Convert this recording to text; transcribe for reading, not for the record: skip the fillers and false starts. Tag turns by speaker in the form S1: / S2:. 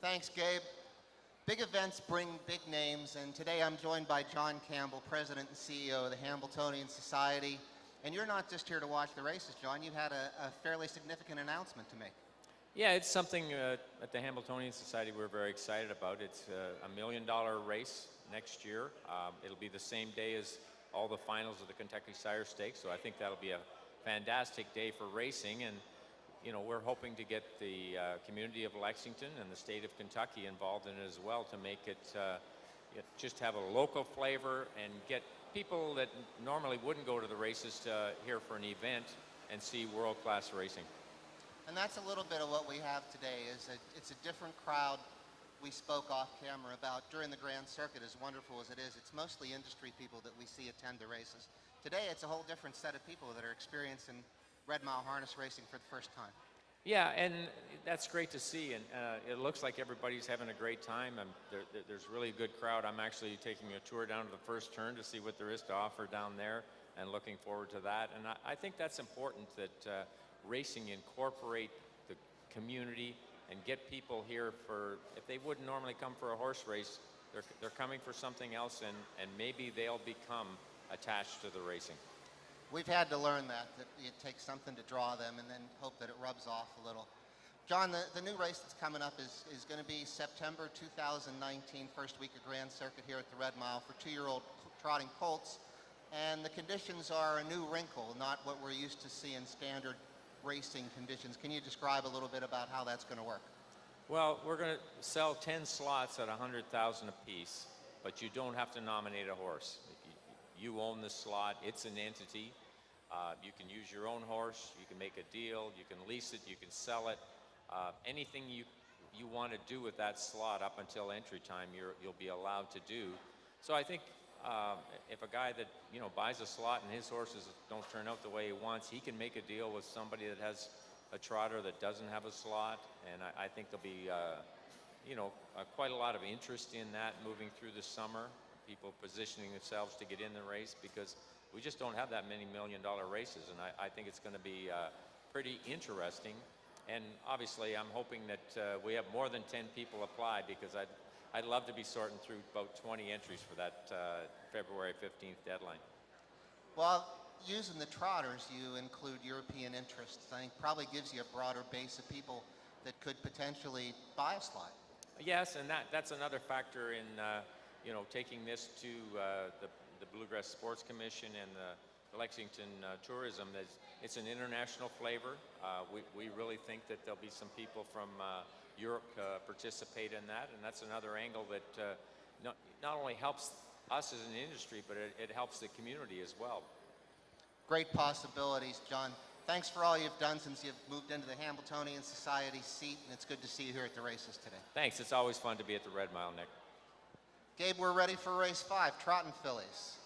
S1: Thanks, Gabe. Big events bring big names, and today I'm joined by John Campbell, President and CEO of the Hambletonian Society. And you're not just here to watch the races, John. You had a fairly significant announcement to make.
S2: Yeah, it's something at the Hambletonian Society we're very excited about. It's a $1 million race next year. It'll be the same day as all the finals of the Kentucky Sire Stakes, so I think that'll be a fantastic day for racing. And you know, we're hoping to get the community of Lexington and the state of Kentucky involved in it as well to make it just have a local flavor and get people that normally wouldn't go to the races to here for an event and see world-class racing.
S1: And that's a little bit of what we have today. It's a different crowd we spoke off camera about during the Grand Circuit. As wonderful as it is, it's mostly industry people that we see attend the races. Today it's a whole different set of people that are experiencing Red Mile harness racing for the first time.
S2: Yeah, and that's great to see, and it looks like everybody's having a great time. There's really a good crowd. I'm actually taking a tour down to the first turn to see what there is to offer down there, and looking forward to that. And I think that's important, that racing incorporate the community and get people here for, if they wouldn't normally come for a horse race, they're coming for something else, and maybe they'll become attached to the racing.
S1: We've had to learn that it takes something to draw them and then hope that it rubs off a little. John, the new race that's coming up is going to be September 2019, first week of Grand Circuit here at the Red Mile for 2-year-old trotting colts. And the conditions are a new wrinkle, not what we're used to seeing standard racing conditions. Can you describe a little bit about how that's going to work?
S2: Well, we're going to sell 10 slots at $100,000 apiece, but you don't have to nominate a horse. You own the slot, it's an entity. You can use your own horse, you can make a deal, you can lease it, you can sell it. Anything you want to do with that slot up until entry time, you'll be allowed to do. So I think if a guy that buys a slot and his horses don't turn out the way he wants, he can make a deal with somebody that has a trotter that doesn't have a slot, and I think there'll be quite a lot of interest in that moving through the summer. People positioning themselves to get in the race, because we just don't have that many $1 million races, and I think it's going to be pretty interesting. And obviously I'm hoping that we have more than 10 people apply, because I'd love to be sorting through about 20 entries for that February 15th deadline.
S1: Well, using the trotters, you include European interests. I think probably gives you a broader base of people that could potentially buy a slot. Yes,
S2: and that's another factor in taking this to the Bluegrass Sports Commission and the Lexington tourism. It's an international flavor. We really think that there'll be some people from Europe participate in that, and that's another angle that not only helps us as an industry, but it helps the community as well.
S1: Great possibilities, John. Thanks for all you've done since you've moved into the Hambletonian Society seat, and it's good to see you here at the races today.
S2: Thanks. It's always fun to be at the Red Mile, Nick.
S1: Gabe, we're ready for race 5, Trotting Fillies.